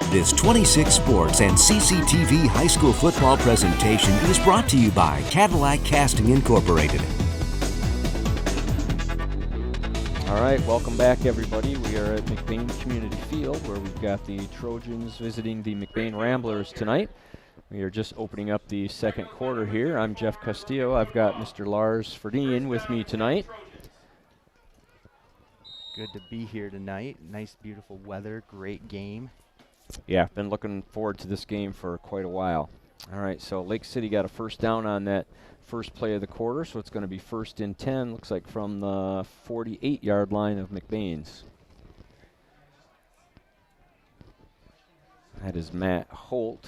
This 26 Sports and CCTV high school football presentation is brought to you by Cadillac Casting Incorporated. All right, welcome back, everybody. We are at McBain Community Field, where we've got the Trojans visiting the McBain Ramblers tonight. We are just opening up the second quarter here. I'm Jeff Castillo. I've got Mr. Lars Ferdinand with me tonight. Good to be here tonight. Nice, beautiful weather. Great game. Yeah, I've been looking forward to this game for quite a while. All right, so Lake City got a first down on that first play of the quarter, so it's going to be first and 10, looks like from the 48-yard line of McBain's. That is Matt Holt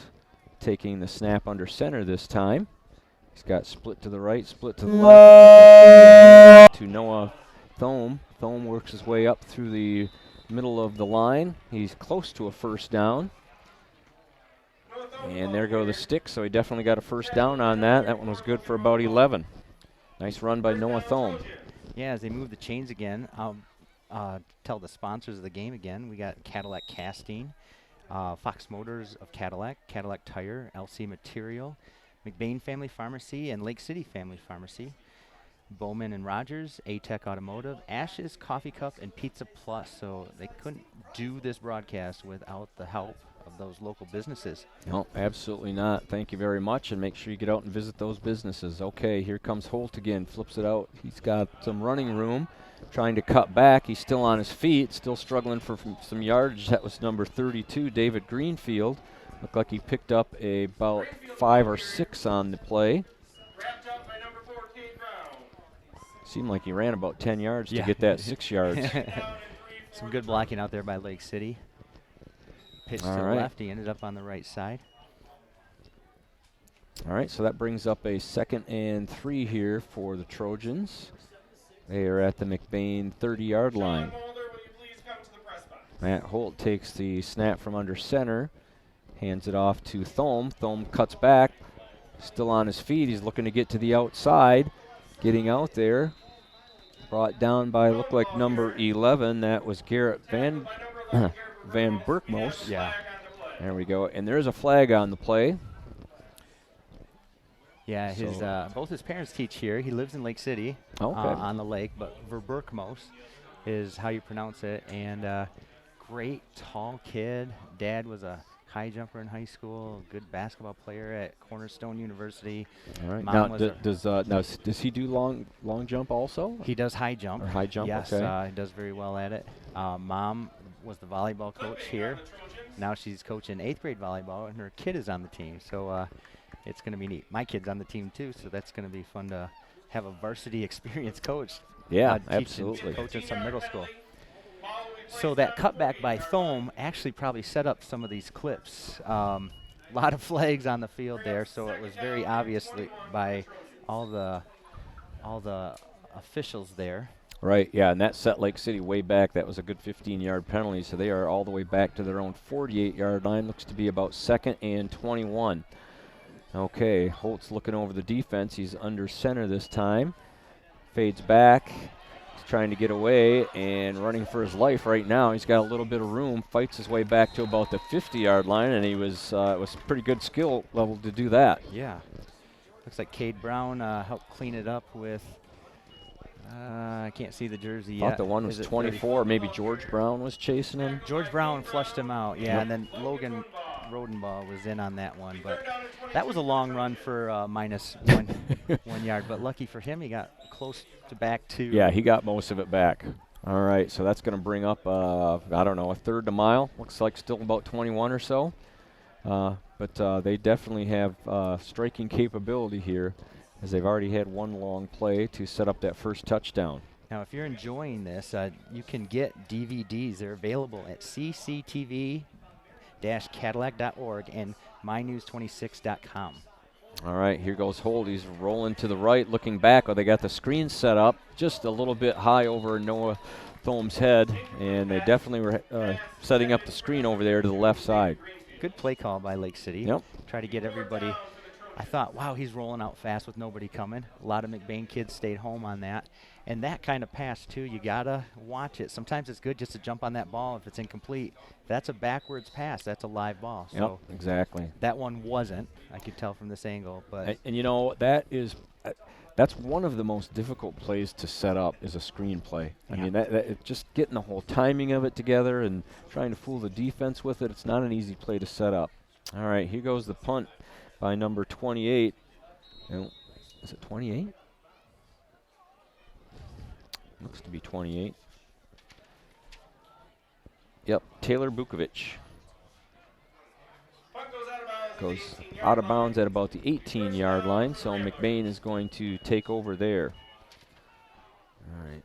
taking the snap under center this time. He's got split to the right, split to the left. To Noah Thome. Thome works his way up through the middle of the line. He's close to a first down. And there go the sticks, so he definitely got a first down on that. That one was good for about 11. Nice run by Noah Thome. Yeah, as they move the chains again, I'll tell the sponsors of the game again. We got Cadillac Casting, Fox Motors of Cadillac, Cadillac Tire, LC Material, McBain Family Pharmacy, and Lake City Family Pharmacy. Bowman and Rogers, A-Tech Automotive, Ashes, Coffee Cup, and Pizza Plus. So they couldn't do this broadcast without the help of those local businesses. No, absolutely not. Thank you very much, and make sure you get out and visit those businesses. Okay, here comes Holt again, flips it out. He's got some running room, trying to cut back. He's still on his feet, still struggling for some yardage. That was number 32, David Greenfield. Looked like he picked up about 5 or 6 on the play. Seemed like he ran about 10 yards to get that 6 yards. Some good blocking out there by Lake City. Pitch to the left. He ended up on the right side. All right, so that brings up a 2nd and 3 here for the Trojans. They are at the McBain 30-yard line. Matt Holt takes the snap from under center, hands it off to Thome. Thome cuts back, still on his feet. He's looking to get to the outside. Getting out there, brought down by, looked like number 11. That was Garrett Van Berkmos. Yeah. There we go. And there's a flag on the play. Yeah, both his parents teach here. He lives in Lake City on the lake, but Verberkmos is how you pronounce it. And great tall kid. Dad was a high jumper in high school, good basketball player at Cornerstone University. All right. Mom Does he do long jump also? He does high jump. Or high jump, yes, okay. He does very well at it. Mom was the volleyball coach here. Now she's coaching 8th grade volleyball, and her kid is on the team. So it's going to be neat. My kid's on the team too, so that's going to be fun to have a varsity experience coach. Yeah, absolutely. Coaching some middle school. So that cutback by Thome actually probably set up some of these clips. A lot of flags on the field there, so it was very obvious by all the officials there. Right, yeah, and that set Lake City way back. That was a good 15-yard penalty, so they are all the way back to their own 48-yard line. Looks to be about 2nd and 21. Okay, Holt's looking over the defense. He's under center this time. Fades back. Trying to get away and running for his life right now. He's got a little bit of room, fights his way back to about the 50-yard line, and he was it was pretty good skill level to do that. Yeah. Looks like Cade Brown helped clean it up with, I can't see the jersey yet. I thought the one was 24. Maybe George Brown was chasing him. George Brown flushed him out, yeah, and then Logan Rodenbaugh was in on that one. But that was a long run for minus 1 yard. But lucky for him, he got close to back to. Yeah, he got most of it back. All right, so that's going to bring up, I don't know, a third to mile. Looks like still about 21 or so. But they definitely have striking capability here, as they've already had one long play to set up that first touchdown. Now, if you're enjoying this, you can get DVDs. They're available at cctv-cadillac.org and mynews26.com. All right, here goes Holt. He's rolling to the right, looking back. Oh, they got the screen set up just a little bit high over Noah Thome's head, and they definitely were setting up the screen over there to the left side. Good play call by Lake City. Yep. Try to get everybody I thought, wow, he's rolling out fast with nobody coming. A lot of McBain kids stayed home on that. And that kind of pass, too, you got to watch it. Sometimes it's good just to jump on that ball if it's incomplete. If that's a backwards pass, that's a live ball. So Yep, exactly. that one wasn't. I could tell from this angle. But And you know, that's one of the most difficult plays to set up is a screen play. I Yeah. mean, just getting the whole timing of it together and trying to fool the defense with it, it's not an easy play to set up. All right, here goes the punt by number 28. And is it 28? Looks to be 28. Yep, Taylor Bukovic. Goes out of bounds at about the 18-yard line, so McBain is going to take over there. All right.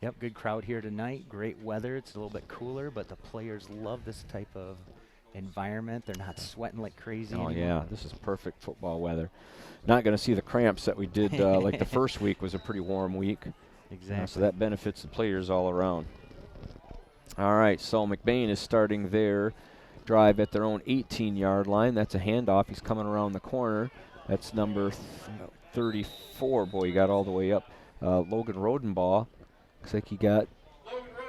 Yep, good crowd here tonight. Great weather. It's a little bit cooler, but the players love this type of environment. They're not sweating like crazy Oh, anymore. yeah, this is perfect football weather. Not going to see the cramps that we did like the first week was a pretty warm week. Exactly. So that benefits the players all around. All right, so McBain is starting their drive at their own 18-yard line. That's a handoff. He's coming around the corner. That's number 34. Boy, he got all the way up. Logan Rodenbaugh. Looks like he got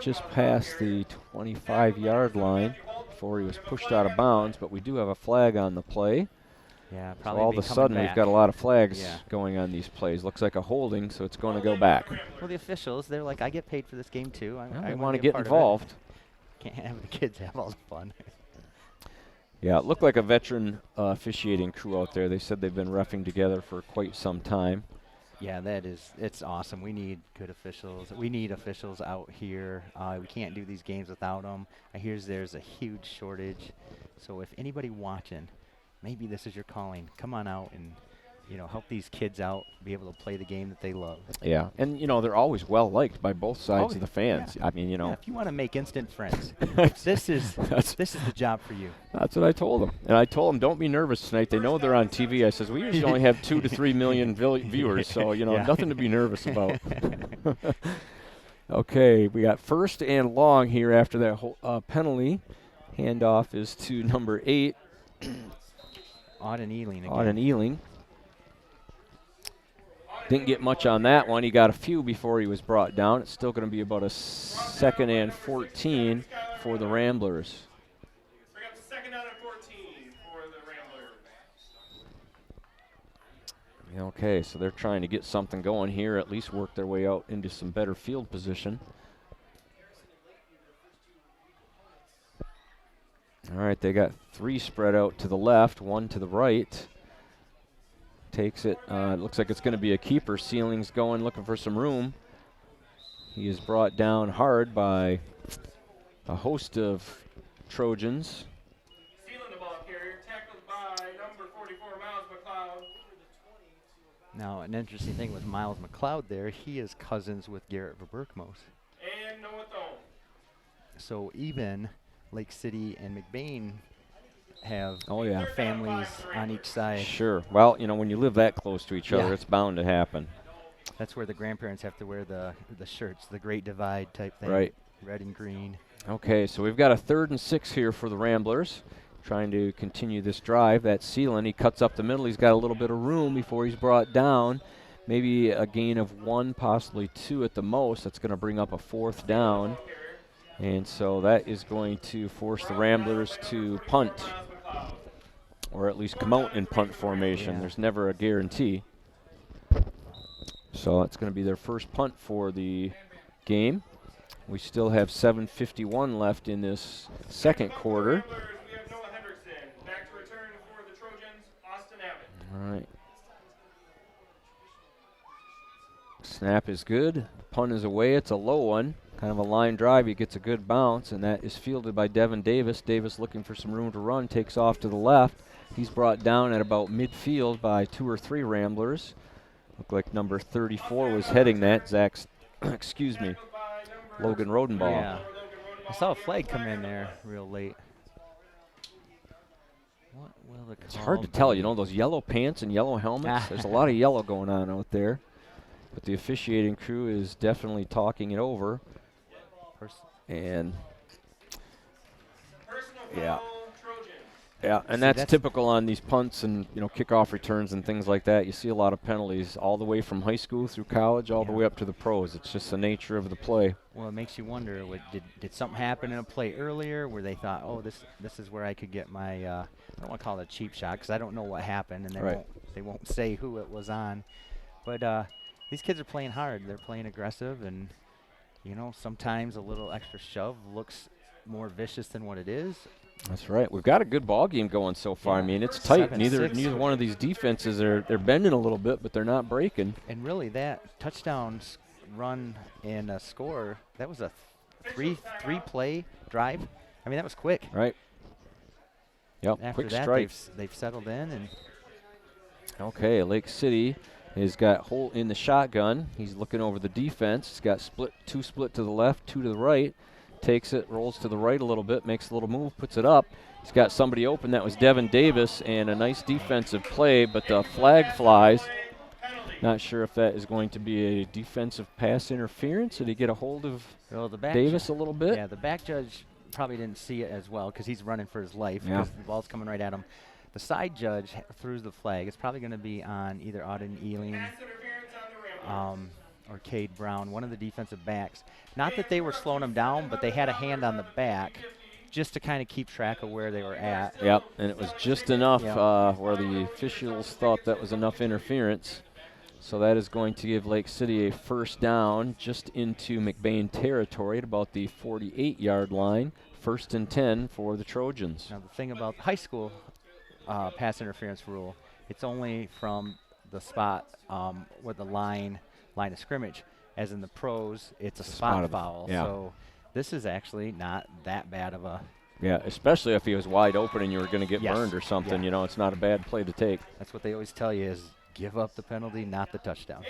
just past the 25-yard line before he was pushed out of bounds, but we do have a flag on the play. Yeah, So probably all be of a coming sudden, back. we've got a lot of flags Yeah. going on these plays. Looks like a holding, so it's going to go back. Well, the officials, they're like, I get paid for this game too. Well, I they wanna want to be a get part of it." involved. Can't have the kids have all the fun. Yeah, it looked like a veteran officiating crew out there. They said they've been reffing together for quite some time. Yeah, it's awesome. We need good officials. We need officials out here. We can't do these games without them. I hear there's a huge shortage. So if anybody watching, maybe this is your calling. Come on out and, help these kids out, be able to play the game that they love. Yeah, and, they're always well-liked by both sides Oh, of the fans. yeah. I mean, Yeah, if you want to make instant friends, that's, this is the job for you. that's what I told them. And I told them, don't be nervous tonight. They know they're on TV. I says, we usually only have 2 to 3 million viewers, so, Yeah. nothing to be nervous about. Okay, we got first and long here after that penalty. Handoff is to number 8, Auden Ealing again. Auden Ealing. Didn't get much on that one. He got a few before he was brought down. It's still going to be about a 2nd and 14 for the Ramblers. Bring up 2nd down and 14 for the Ramblers. Okay, so they're trying to get something going here, at least work their way out into some better field position. All right, they got 3 spread out to the left, 1 to the right. Takes it. It looks like it's going to be a keeper. Ceiling's going, looking for some room. He is brought down hard by a host of Trojans. Stealing the ball carrier, tackled by number 44, Miles McLeod. Now, an interesting thing with Miles McLeod there, he is cousins with Garrett Verberkmos. And Noah Thone. So even Lake City and McBain have Oh, yeah. families on each side. Sure. Well, when you live that close to each other, Yeah. it's bound to happen. That's where the grandparents have to wear the shirts, the Great Divide type thing. Right. Red and green. Okay, so we've got a 3rd and 6 here for the Ramblers. Trying to continue this drive. That's Seelan. He cuts up the middle. He's got a little bit of room before he's brought down. Maybe a gain of 1, possibly 2 at the most. That's going to bring up a 4th down. And so that is going to force the Ramblers to punt, or at least come out in punt formation. Yeah. There's never a guarantee. So it's going to be their first punt for the game. We still have 7:51 left in this second quarter. Ramblers, we have Noah Hendrickson. Back to return for the Trojans, Austin Abbott. All right. Snap is good. Punt is away. It's a low one. Kind of a line drive. He gets a good bounce, and that is fielded by Devin Davis. Davis looking for some room to run, takes off to the left. He's brought down at about midfield by 2 or 3 Ramblers. Looked like number 34 was heading that. Excuse me, Logan Rodenbaugh. Yeah. I saw a flag come in there real late. What will the It's hard to tell, those yellow pants and yellow helmets. There's a lot of yellow going on out there. But the officiating crew is definitely talking it over. And Personal yeah. foul, Trojans. Yeah, and that's typical on these punts and kickoff returns and things like that. You see a lot of penalties all the way from high school through college, all the way up to the pros. It's just the nature of the play. Well, it makes you wonder, did something happen in a play earlier where they thought, oh, this is where I could get my I don't want to call it a cheap shot because I don't know what happened, and they won't say who it was on. But these kids are playing hard. They're playing aggressive, and sometimes a little extra shove looks more vicious than what it is. That's right. We've got a good ball game going so far. Yeah. I mean, it's tight. 7-6. Neither one of these defenses they're bending a little bit, but they're not breaking. And really, that touchdown run and a score, that was a three-play drive. I mean, that was quick. Right. Yep. After Quick that, strike. they've settled in. And okay, Lake City has got Holt in the shotgun. He's looking over the defense. He's got two split to the left, two to the right. Takes it, rolls to the right a little bit, makes a little move, puts it up. He's got somebody open. That was Devin Davis, and a nice defensive play, but the flag flies. Not sure if that is going to be a defensive pass interference. Did he get a hold of Davis a little bit? Yeah, the back judge probably didn't see it as well because he's running for his life because the ball's coming right at him. The side judge threw the flag. It's probably going to be on either Auden Ealing or Cade Brown, one of the defensive backs. Not that they were slowing him down, but they had a hand on the back just to kind of keep track of where they were at. Yep, and it was just enough where the officials thought that was enough interference. So that is going to give Lake City a first down just into McBain territory at about the 48-yard line. 1st and 10 for the Trojans. Now the thing about high school pass interference rule, it's only from the spot with the line of scrimmage. As in the pros, it's a spot foul. Yeah. So this is actually not that bad of a. Yeah, especially if he was wide open and you were going to get burned or something. Yeah. It's not a bad play to take. That's what they always tell you is give up the penalty, not the touchdown.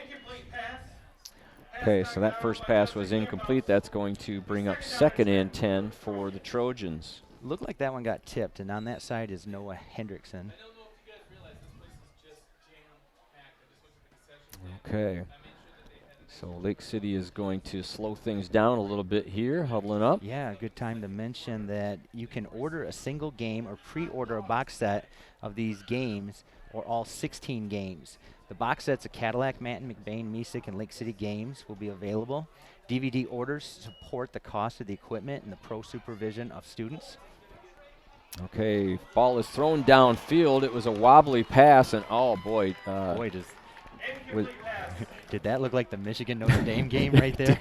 Okay, so that first pass was incomplete. That's going to bring up 2nd and 10 for the Trojans. Looked like that one got tipped, and on that side is Noah Hendrickson. Okay. So Lake City is going to slow things down a little bit here, huddling up. Yeah, good time to mention that you can order a single game or pre-order a box set of these games or all 16 games. The box sets of Cadillac, Manton, McBain, Mesick, and Lake City games will be available. DVD orders support the cost of the equipment and the pro supervision of students. Okay, ball is thrown downfield. It was a wobbly pass, and oh boy. Did that look like the Michigan Notre Dame game right there?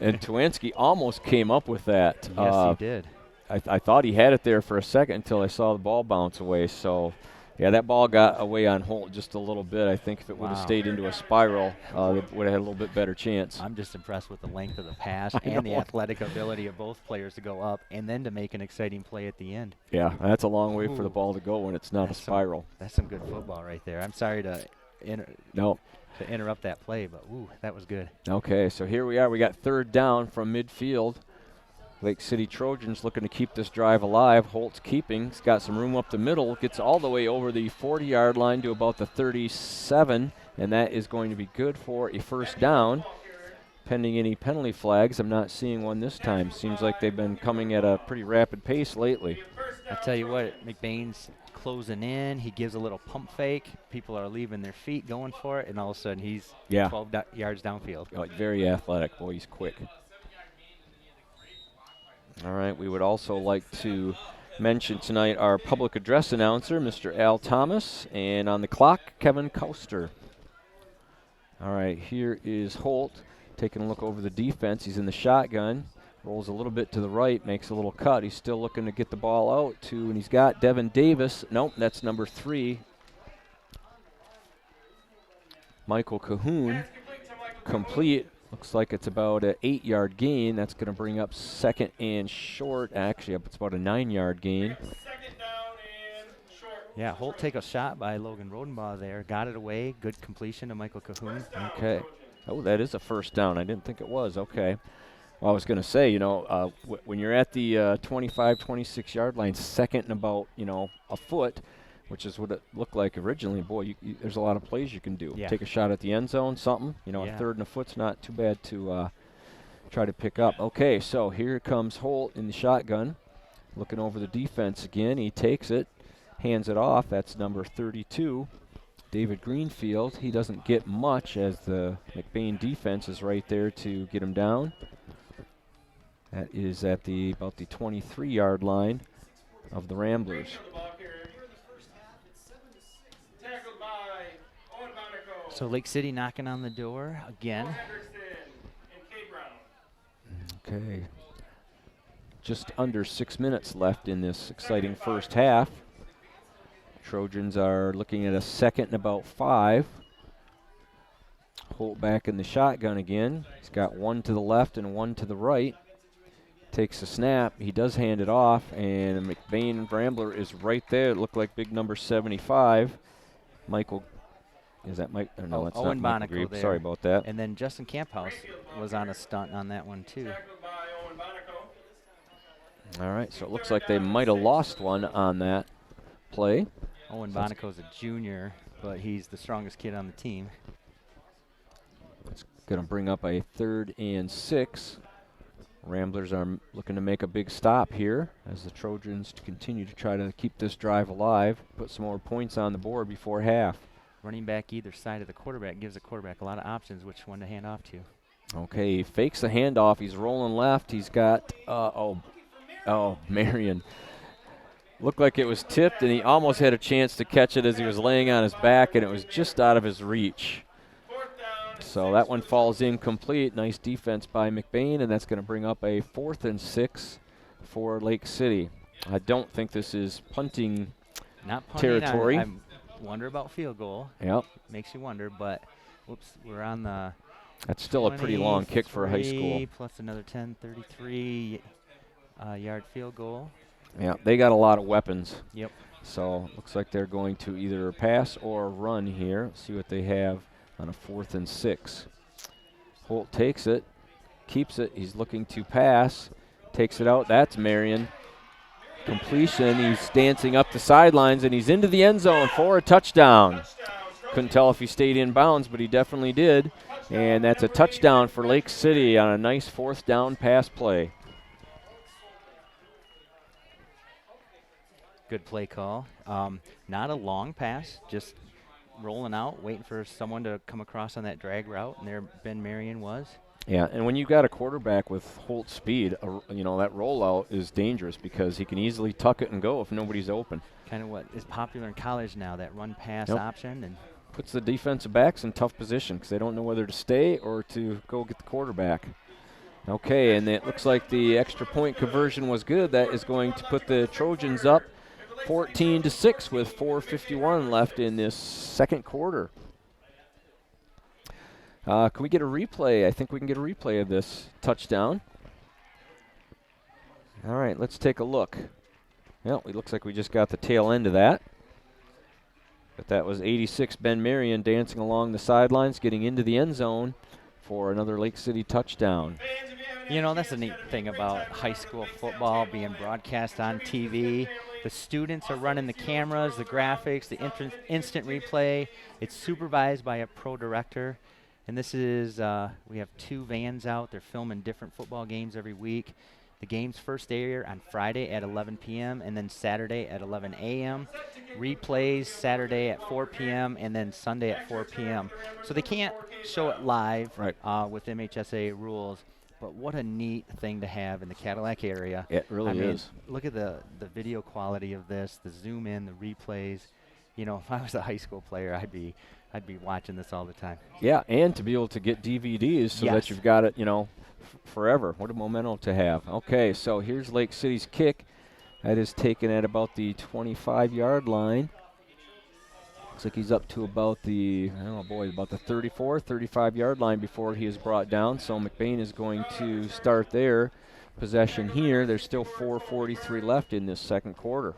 And Twansky almost came up with that. Yes, he did. I thought he had it there for a second until I saw the ball bounce away. So, yeah, that ball got away on Holt just a little bit. I think if it would have stayed into a spiral, they would have had a little bit better chance. I'm just impressed with the length of the pass and the athletic ability of both players to go up and then to make an exciting play at the end. Yeah, that's a long way for the ball to go when it's not a spiral. That's some good football right there. I'm sorry to interrupt that play, but that was good. Okay, so here we are. We got 3rd down from midfield. Lake City Trojans looking to keep this drive alive. Holt's keeping. He's got some room up the middle. Gets all the way over the 40-yard line to about the 37, and that is going to be good for a first down. Pending any penalty flags, I'm not seeing one this time. Seems like they've been coming at a pretty rapid pace lately. I'll tell you what, McBain's closing in. He gives a little pump fake. People are leaving their feet, going for it, and all of a sudden he's 12 yards downfield. Very athletic. Boy, he's quick. All right, we would also like to mention tonight our public address announcer, Mr. Al Thomas, and on the clock, Kevin Coaster. All right, here is Holt taking a look over the defense. He's in the shotgun. Rolls a little bit to the right, makes a little cut. He's still looking to get the ball out to, and he's got Devin Davis. Nope, that's number 3. Michael Cahoon, complete. Looks like it's about an 8-yard gain. That's going to bring up 2nd and short. Actually, it's about a 9-yard gain. 2nd down and short. Yeah, Holt take a shot by Logan Rodenbaugh there. Got it away. Good completion to Michael Cahoon. Okay. Oh, that is a first down. I didn't think it was. Okay. Well, I was going to say, when you're at the 25, 26-yard line, 2nd and about, a foot, which is what it looked like originally, boy, there's a lot of plays you can do. Yeah. Take a shot at the end zone, something. A 3rd and a foot's not too bad to try to pick up. Okay, so here comes Holt in the shotgun, looking over the defense again. He takes it. hands it off. That's number 32, David Greenfield. He doesn't get much as the McBain defense is right there to get him down. That is at about the 23-yard line of the Ramblers. So Lake City knocking on the door again. Okay. Just under 6 minutes left in this exciting first half. Trojans are looking at a second and about 5. Holt back in the shotgun again. He's got one to the left and one to the right. Takes a snap. He does hand it off, and McBain Rambler is right there. It looked like big number 75. Michael, is that Mike? Or no, it's Owen not Michael Bonico Grieve. there. Sorry about that. And then Justin Camphouse was on a stunt on that one too. All right, so it looks like they might have lost one on that play. Owen Bonico's a junior, but he's the strongest kid on the team. It's going to bring up a 3rd and 6. Ramblers are looking to make a big stop here as the Trojans continue to try to keep this drive alive, put some more points on the board before half. Running back either side of the quarterback gives the quarterback a lot of options which one to hand off to. Okay, he fakes the handoff. He's rolling left. He's got, Marion. Looked like it was tipped, and he almost had a chance to catch it as he was laying on his back, and it was just out of his reach. So that one falls incomplete. Nice defense by McBain, and that's going to bring up a 4th and 6 for Lake City. I don't think this is punting Not punting, territory. I wonder about field goal. Yep. Makes you wonder, but whoops, we're on the That's still a pretty long kick for a high school. 23 plus another 10, 33 yard field goal. Yeah, they got a lot of weapons. Yep. So looks like they're going to either pass or run here. See what they have on a 4th and 6. Holt takes it, keeps it. He's looking to pass, takes it out. That's Marion. Completion. He's dancing up the sidelines, and he's into the end zone for a touchdown. Couldn't tell if he stayed in bounds, but he definitely did. And that's a touchdown for Lake City on a nice 4th down pass play. Good play call. Not a long pass, just rolling out, waiting for someone to come across on that drag route, and there Ben Marion was. Yeah, and when you've got a quarterback with Holt speed, that rollout is dangerous because he can easily tuck it and go if nobody's open. Kind of what is popular in college now, that run-pass Yep. option. And Puts the defensive backs in tough position because they don't know whether to stay or to go get the quarterback. Okay, and it looks like the extra point conversion was good. That is going to put the Trojans up 14-6 with 4:51 left in this second quarter. Can we get a replay? I think we can get a replay of this touchdown. All right, let's take a look. Well, it looks like we just got the tail end of that. But that was 86 Ben Marion dancing along the sidelines, getting into the end zone for another Lake City touchdown. you know, that's the neat thing about high school football being broadcast on TV. The students are running the cameras, the graphics, the instant replay. It's supervised by a pro director. And this is, we have 2 vans out. They're filming different football games every week. The games first air on Friday at 11 p.m. and then Saturday at 11 a.m. Replays Saturday at 4 p.m. and then Sunday at 4 p.m. So they can't show it live Right. With MHSA rules. But what a neat thing to have in the Cadillac area. It really is. Look at the video quality of this, the zoom in, the replays. You know, if I was a high school player, I'd be watching this all the time. Yeah, and to be able to get DVDs so that Yes. you've got it, forever. What a memento to have. Okay, so here's Lake City's kick. That is taken at about the 25-yard line. Looks like he's up to about the 34, 35-yard line before he is brought down. So McBain is going to start their possession here. There's still 4:43 left in this second quarter.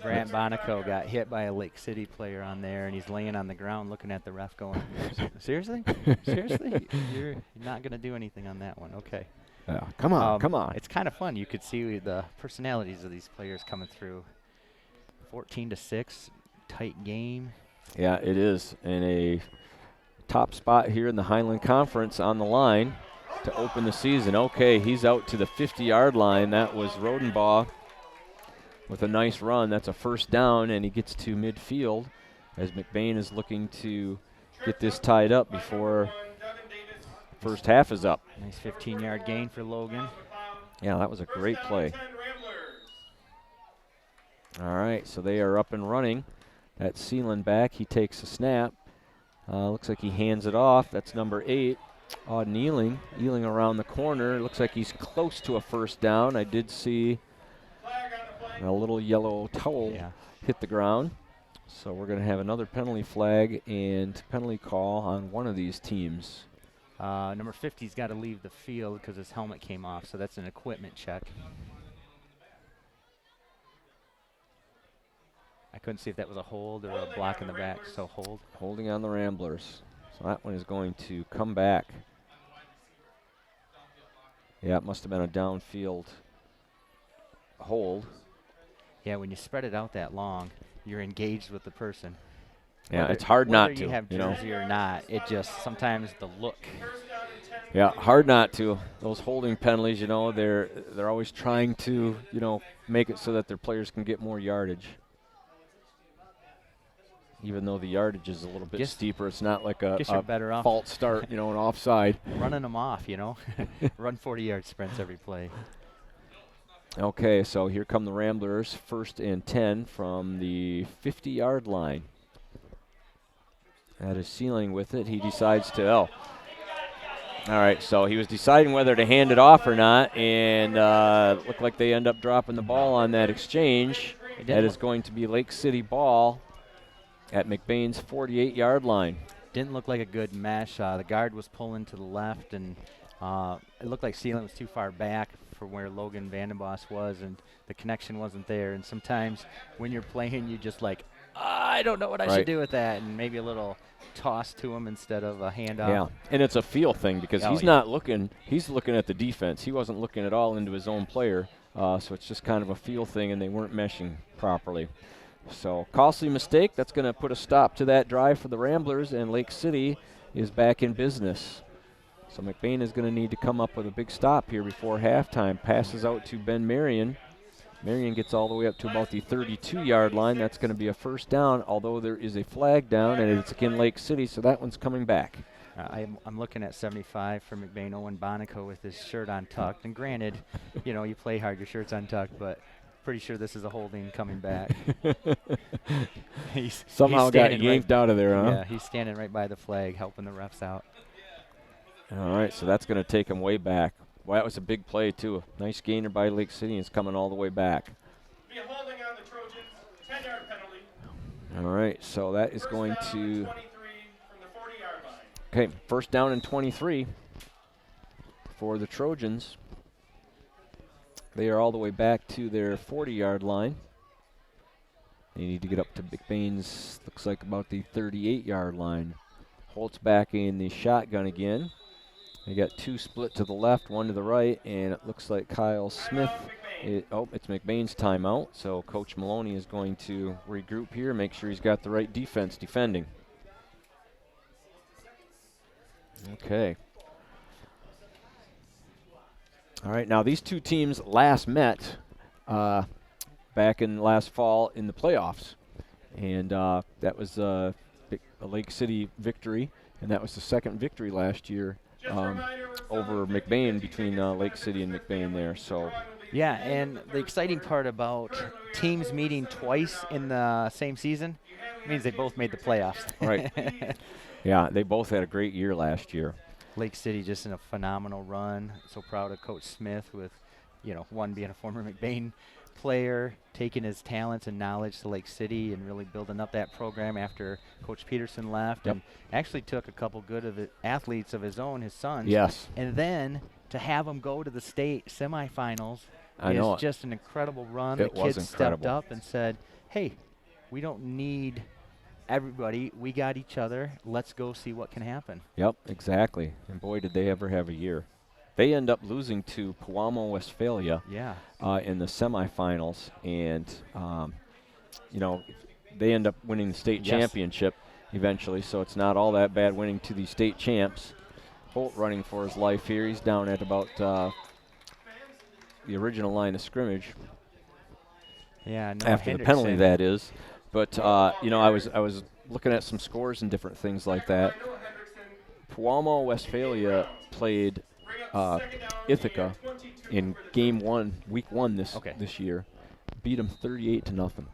Grant Bonico got hit by a Lake City player on there, and he's laying on the ground looking at the ref going, seriously? Seriously? You're not going to do anything on that one. Okay. Yeah, come on. It's kind of fun. You could see the personalities of these players coming through. 14-6, tight game. Yeah, it is. And a top spot here in the Highland Conference on the line. to open the season. Okay, he's out to the 50-yard line. That was Rodenbaugh with a nice run. That's a first down, and he gets to midfield as McBain is looking to get this tied up before first half is up. Nice 15-yard gain for Logan. Yeah, that was a great play. All right, so they are up and running. That's Seelan back. He takes a snap. Looks like he hands it off. That's number 8. Kneeling around the corner. Looks like he's close to a first down. I did see a little yellow towel hit the ground. So we're going to have another penalty flag and penalty call on one of these teams. Number 50's got to leave the field because his helmet came off, so that's an equipment check. I couldn't see if that was a hold or a block in the back, so hold. Holding on the Ramblers. So that one is going to come back. Yeah, it must have been a downfield hold. Yeah, when you spread it out that long, you're engaged with the person. Yeah, it's hard not to. Whether you have jersey or not, it just sometimes the look. Yeah, hard not to. Those holding penalties, they're always trying to, make it so that their players can get more yardage. Even though the yardage is a little bit steeper, it's not like a false start, an offside. Running them off, Run 40-yard sprints every play. Okay, so here come the Ramblers, 1st and 10 from the 50-yard line. That is Sealing with it. He decides to, all right, so he was deciding whether to hand it off or not, and looked like they end up dropping the ball on that exchange. That is going to be Lake City ball at McBain's 48-yard line. Didn't look like a good mesh. The guard was pulling to the left, and it looked like Sealing was too far back for where Logan Vandenbos was, and the connection wasn't there. And sometimes when you're playing, you just like, I don't know what I should do with that, and maybe a little toss to him instead of a handoff. Yeah, and it's a feel thing because he's not looking. He's looking at the defense. He wasn't looking at all into his own player, so it's just kind of a feel thing, and they weren't meshing properly. So costly mistake. That's going to put a stop to that drive for the Ramblers, and Lake City is back in business. So McBain is going to need to come up with a big stop here before halftime. Passes out to Ben Marion. Marion gets all the way up to about the 32-yard line. That's going to be a first down, although there is a flag down, and it's again Lake City, so that one's coming back. I'm looking at 75 for McBain. Owen Bonico with his shirt untucked. And granted, you play hard, your shirt's untucked, but pretty sure this is a holding coming back. Somehow got yanked out of there, huh? Yeah, he's standing right by the flag, helping the refs out. All right, so that's going to take him way back. Well, that was a big play, too. A nice gainer by Lake City, and it's coming all the way back. Be a holding on the Trojans, 10-yard penalty. All right, so that is going to 23 from the 40-yard line. Okay, first down and 23 for the Trojans. They are all the way back to their 40-yard line. They need to get up to McBain's, looks like about the 38-yard line. Holtz back in the shotgun again. They got 2 split to the left, 1 to the right, and it looks like Kyle Smith. It's McBain's timeout, so Coach Maloney is going to regroup here, make sure he's got the right defense defending. Okay. All right, now these two teams last met back in last fall in the playoffs, and that was a Lake City victory, and that was the second victory last year over McBain, between Lake City and McBain there. So. Yeah, and the exciting part about teams meeting twice in the same season means they both made the playoffs. Right. Yeah, they both had a great year last year. Lake City just in a phenomenal run. So proud of Coach Smith with, one being a former McBain player, taking his talents and knowledge to Lake City and really building up that program after Coach Peterson left. Yep. And actually took a couple good athletes of his own, his sons. Yes. And then to have them go to the state semifinals is just an incredible run. The kids stepped up and said, hey, we don't need everybody. We got each other. Let's go see what can happen. Yep, exactly. And boy, did they ever have a year. They end up losing to Pewamo, Westphalia in the semifinals. And, they end up winning the state championship eventually. So it's not all that bad winning to the state champs. Holt running for his life here. He's down at about the original line of scrimmage. Yeah, no, After the penalty, that is. But you know, I was looking at some scores and different things like that. Puamo Westphalia played Ithaca in game 1, week 1 this year. Beat them 38-0.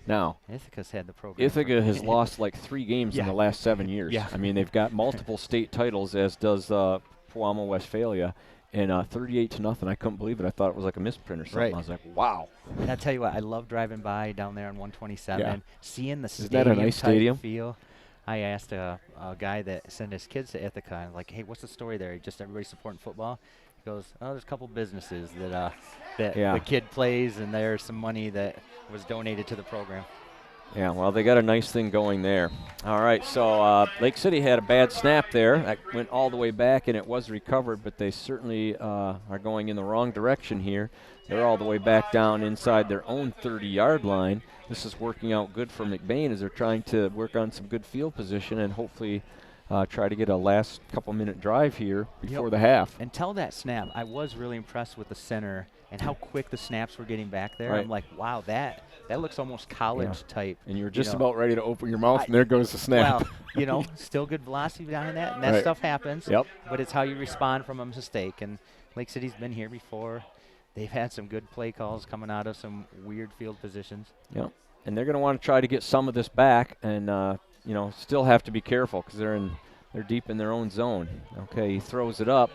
Now, Ithaca's had the program. Ithaca has lost like 3 games in Yeah. the last 7 years. Yeah. I mean, they've got multiple state titles, as does Puamo Westphalia. And 38-0, I couldn't believe it. I thought it was like a misprint or something. Right. I was like, wow. And I tell you what, I love driving by down there on 127, seeing the Isn't that a nice stadium-type stadium? feel. I asked a guy that sent his kids to Ithaca, and like, hey, what's the story there? Just everybody supporting football? He goes, oh, there's a couple businesses that the kid plays, and there's some money that was donated to the program. Yeah, well, they got a nice thing going there. All right, so Lake City had a bad snap there. That went all the way back, and it was recovered, but they certainly are going in the wrong direction here. They're all the way back down inside their own 30-yard line. This is working out good for McBain as they're trying to work on some good field position and hopefully try to get a last couple-minute drive here before the half. Until that snap, I was really impressed with the center and how quick the snaps were getting back there. Right. I'm like, wow, that looks almost college type. And you were just about ready to open your mouth, and there goes the snap. Well, still good velocity behind that, and that stuff happens. Yep. But it's how you respond from a mistake. And Lake City's been here before. They've had some good play calls coming out of some weird field positions. Yep. And they're going to want to try to get some of this back, and still have to be careful because they're deep in their own zone. Okay, he throws it up,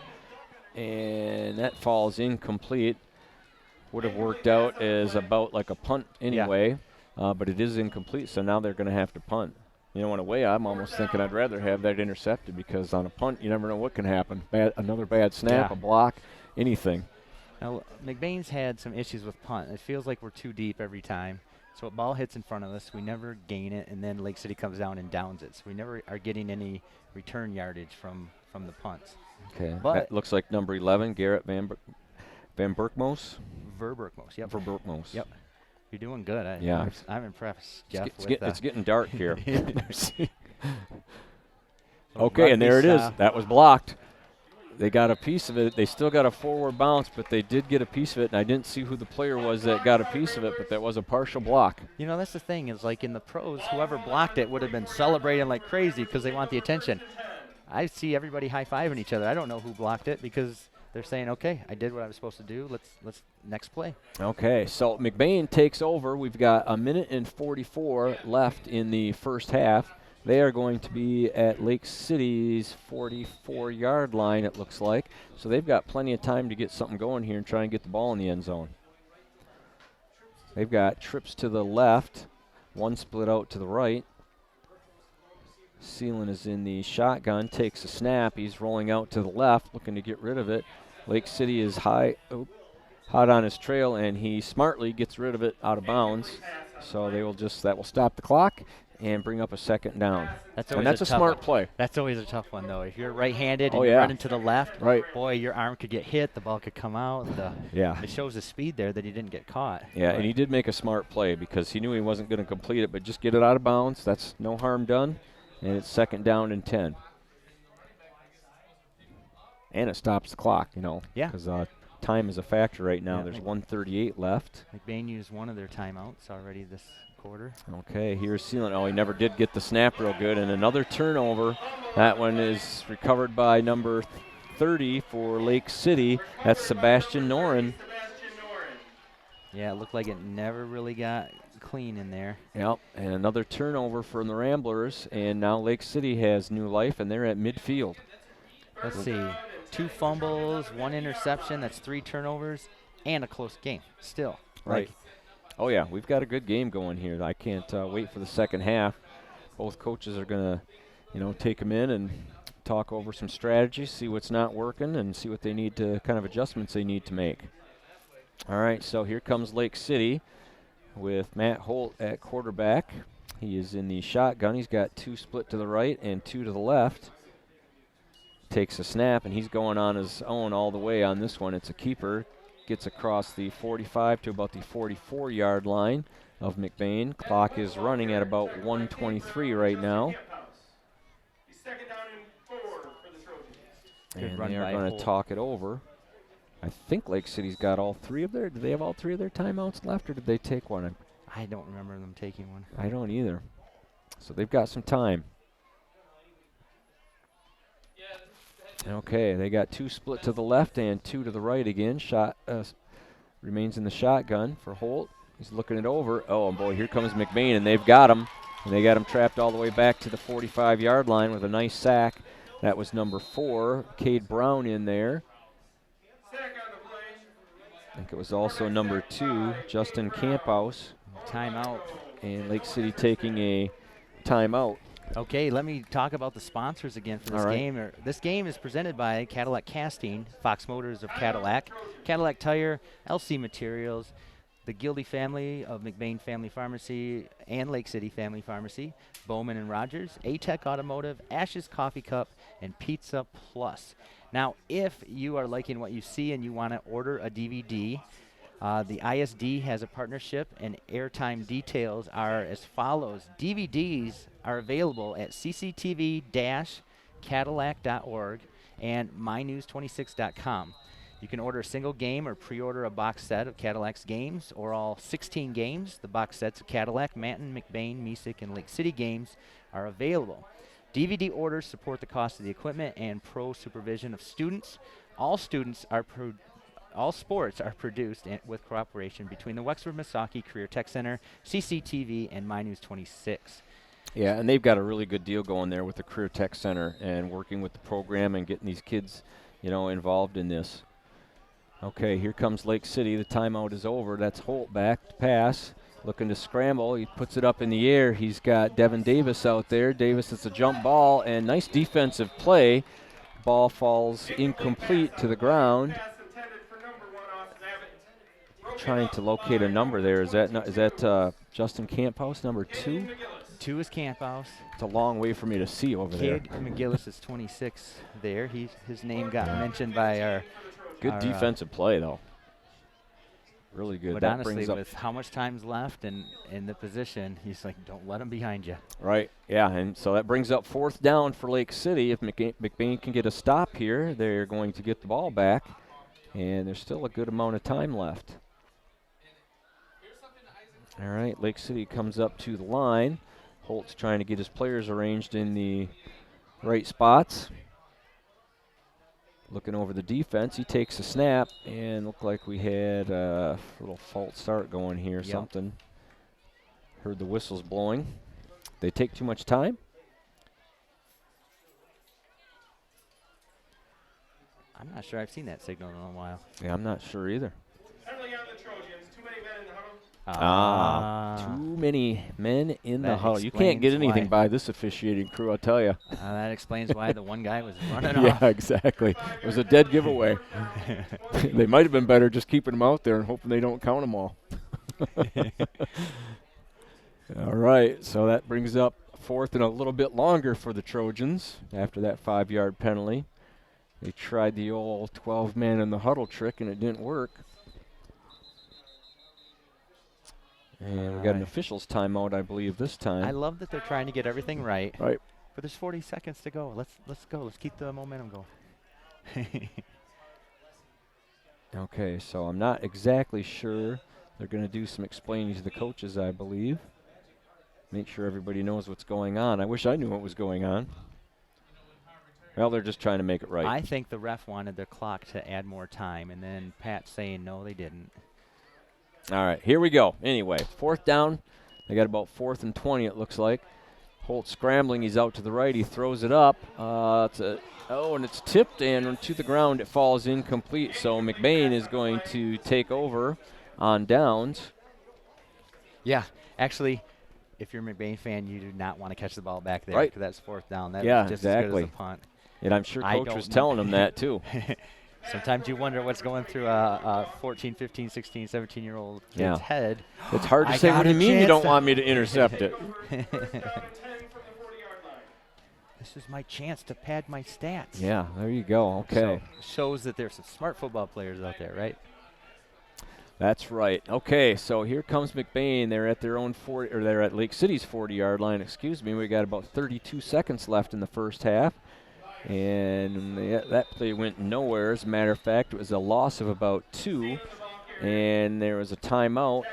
and that falls incomplete. Would have worked out as about like a punt anyway, but it is incomplete, so now they're going to have to punt. You know, in a way, I'm almost thinking I'd rather have that intercepted because on a punt, you never know what can happen. Another bad snap, a block, anything. Now, McBain's had some issues with punt. It feels like we're too deep every time. So a ball hits in front of us, we never gain it, and then Lake City comes down and downs it. So we never are getting any return yardage from the punts. Okay, but that looks like number 11, Garrett Van Berkmos. Verberkmos, yep. Verberkmos. Yep. You're doing good. I'm impressed, Jeff. It's getting dark here. Little okay, and there it is. rugby That was blocked. They got a piece of it. They still got a forward bounce, but they did get a piece of it, and I didn't see who the player was that got a piece of it, but that was a partial block. You know, that's the thing is, like in the pros, whoever blocked it would have been celebrating like crazy because they want the attention. I see everybody high-fiving each other. I don't know who blocked it because they're saying, okay, I did what I was supposed to do. Let's next play. Okay, so McBain takes over. We've got 1:44 left in the first half. They are going to be at Lake City's 44-yard line, it looks like. So they've got plenty of time to get something going here and try and get the ball in the end zone. They've got trips to the left, one split out to the right. Seelan is in the shotgun, takes a snap. He's rolling out to the left, looking to get rid of it. Lake City is hot on his trail, and he smartly gets rid of it out of bounds. So that will stop the clock and bring up a second down. That's a smart play. That's always a tough one, though. If you're right-handed and you're running to the left, right, boy, your arm could get hit. The ball could come out. It shows the speed there that he didn't get caught. Yeah, and he did make a smart play because he knew he wasn't going to complete it, but just get it out of bounds. That's no harm done. And it's 2nd down and 10. And it stops the clock, because time is a factor right now. There's 1:38 left. McBain used one of their timeouts already this quarter. Okay, here's Sealant. Oh, he never did get the snap real good. And another turnover. That one is recovered by number 30 for Lake City. That's Sebastian Noren. Yeah, it looked like it never really got clean in there. Yep, and another turnover for the Ramblers, and now Lake City has new life, and they're at midfield. Let's see, 2 fumbles, 1 interception, that's 3 turnovers, and a close game still. Right. Oh, yeah, we've got a good game going here. I can't wait for the second half. Both coaches are going to, take them in and talk over some strategies, see what's not working, and see what they need to, kind of adjustments they need to make. All right, so here comes Lake City with Matt Holt at quarterback. He is in the shotgun. He's got 2 split to the right and 2 to the left. Takes a snap, and he's going on his own all the way on this one. It's a keeper. Gets across the 45 to about the 44-yard line of McBain. Clock is running at about 1:23 right now. And run they are by going to Holt. talk it over. I think Lake City's got all three of their. Do they have all three of their timeouts left, or did they take one? I don't remember them taking one. I don't either. So they've got some time. Okay, they got 2 split to the left and 2 to the right again. Shot remains in the shotgun for Holt. He's looking it over. Oh, and boy, here comes McBain, and they've got him. And they got him trapped all the way back to the 45-yard line with a nice sack. That was number 4, Cade Brown in there. I think it was also number 2, Justin Camphouse. Timeout. And Lake City taking a timeout. Okay, let me talk about the sponsors again for this game. This game is presented by Cadillac Casting, Fox Motors of Cadillac, Cadillac Tire, LC Materials, the Gildy family of McBain Family Pharmacy and Lake City Family Pharmacy, Bowman and Rogers, A-Tech Automotive, Ash's Coffee Cup, and Pizza Plus. Now, if you are liking what you see and you want to order a DVD, the ISD has a partnership, and airtime details are as follows. DVDs are available at cctv-cadillac.org and mynews26.com. You can order a single game or pre-order a box set of Cadillac's games or all 16 games. The box sets of Cadillac, Manton, McBain, Mesick, and Lake City games are available. DVD orders support the cost of the equipment and pro supervision of students. All sports are produced with cooperation between the Wexford Misaki Career Tech Center, CCTV, and MyNews26. Yeah, and they've got a really good deal going there with the Career Tech Center and working with the program and getting these kids, involved in this. Okay, here comes Lake City. The timeout is over. That's Holt back to pass. Looking to scramble. He puts it up in the air. He's got Devin Davis out there. Davis, it's a jump ball, and nice defensive play. Ball falls incomplete to the ground. Trying to locate a number there. Is that Justin Camphouse, number 2? 2 is Camphouse. It's a long way for me to see over there. Cade McGillis is 26 there. His name got mentioned by our good defensive play, though. Really good. But that honestly, brings up with how much time's left and in the position, he's like, don't let him behind you. Right, yeah, and so that brings up 4th down for Lake City. If McBain can get a stop here, they're going to get the ball back, and there's still a good amount of time left. All right, Lake City comes up to the line. Holt's trying to get his players arranged in the right spots. Looking over the defense, he takes a snap, and looked like we had a little false start going here, something. Heard the whistles blowing. They take too much time? I'm not sure I've seen that signal in a while. Yeah, I'm not sure either. Penalty on the Trojans. Too many men in the huddle. Too many men in the That huddle. You can't get explains anything why. by this officiating crew, I'll tell you. That explains why the one guy was running Yeah, off. exactly. It was a dead giveaway. They might have been better just keeping them out there and hoping they don't count them all. All right, so that brings up 4th and a little bit longer for the Trojans after that 5-yard penalty. They tried the old 12-man in the huddle trick, and it didn't work. And we got an official's timeout, I believe, this time. I love that they're trying to get everything right. Right. But there's 40 seconds to go. Let's go. Let's keep the momentum going. Okay, so I'm not exactly sure. They're going to do some explaining to the coaches, I believe. Make sure everybody knows what's going on. I wish I knew what was going on. Well, they're just trying to make it right. I think the ref wanted the clock to add more time, and then Pat's saying no, they didn't. All right, here we go. Anyway, 4th down. They got about 4th and 20, it looks like. Holt scrambling. He's out to the right. He throws it up. And it's tipped, and to the ground it falls incomplete. So McBain is going to take over on downs. Yeah, actually, if you're a McBain fan, you do not want to catch the ball back there. Right. Because that's 4th down. That Yeah, is just exactly. as good as a punt. And I'm sure I Coach don't was know. telling him that, too. Sometimes you wonder what's going through a 14, 15, 16, 17-year-old kid's head. It's hard to I say, got what do you a mean you chance don't to- want me to intercept it? 10 from the 40-yard line. This is my chance to pad my stats. Yeah, there you go. Okay. So, shows that there's some smart football players out there, right? That's right. Okay, so here comes McBain. They're at their own 40, or they're at Lake City's 40-yard line, excuse me. We got about 32 seconds left in the first half. And that play went nowhere. As a matter of fact, it was a loss of about 2, and there was a timeout.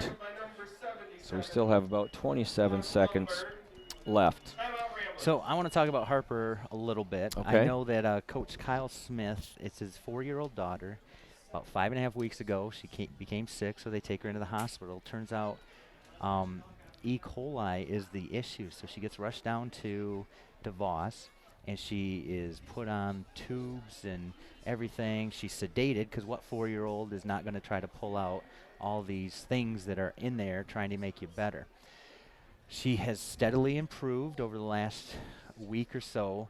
So we still have about 27 seconds left. So I want to talk about Harper a little bit. Okay. I know that Coach Kyle Smith, it's his 4-year-old daughter. About 5.5 weeks ago, she became sick, so they take her into the hospital. Turns out E. coli is the issue, so she gets rushed down to DeVos, and she is put on tubes and everything. She's sedated, because what 4-year-old is not going to try to pull out all these things that are in there trying to make you better? She has steadily improved over the last week or so,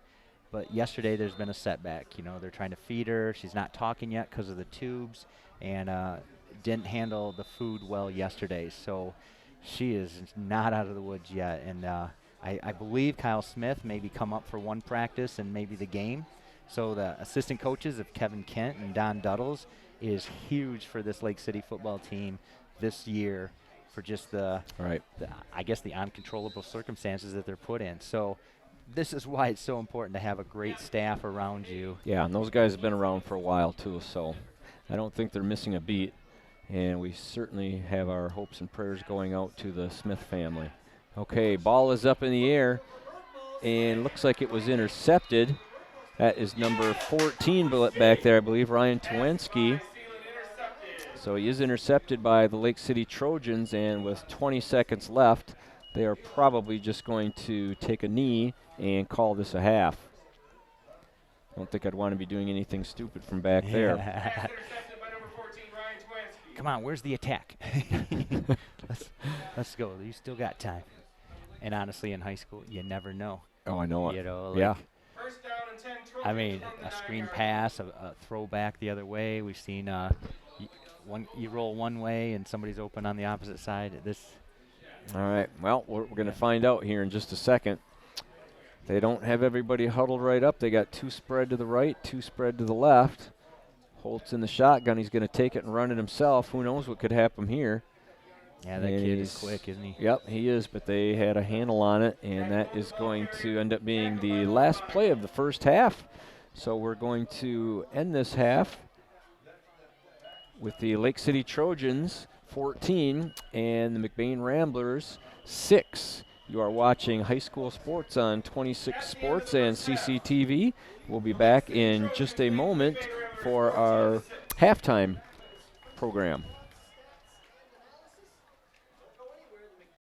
but yesterday there's been a setback. You know, they're trying to feed her. She's not talking yet because of the tubes, and didn't handle the food well yesterday. So she is not out of the woods yet, and I believe Kyle Smith maybe come up for one practice and maybe the game. So the assistant coaches of Kevin Kent and Don Duddles is huge for this Lake City football team this year, for just I guess the uncontrollable circumstances that they're put in. So this is why it's so important to have a great staff around you. Yeah, and those guys have been around for a while too, so I don't think they're missing a beat. And we certainly have our hopes and prayers going out to the Smith family. Okay, ball is up in the air, and looks like it was intercepted. That is number 14 back there, I believe, Ryan Twenski. So he is intercepted by the Lake City Trojans, and with 20 seconds left, they are probably just going to take a knee and call this a half. I don't think I'd want to be doing anything stupid from back there. Come on, where's the attack? let's go. You still got time. And honestly, in high school, you never know. Oh, I know it. You know, yeah. I mean, a screen pass, a throwback the other way. We've seen you roll one way and somebody's open on the opposite side. All right. Well, we're going to find out here in just a second. They don't have everybody huddled right up. They got 2 spread to the right, 2 spread to the left. Holt's in the shotgun. He's going to take it and run it himself. Who knows what could happen here? Yeah, that kid is quick, isn't he? Yep, he is, but they had a handle on it, and that is going to end up being the last play of the first half. So we're going to end this half with the Lake City Trojans 14 and the McBain Ramblers 6. You are watching high school sports on 26 Sports and CCTV. We'll be back in just a moment for our halftime program.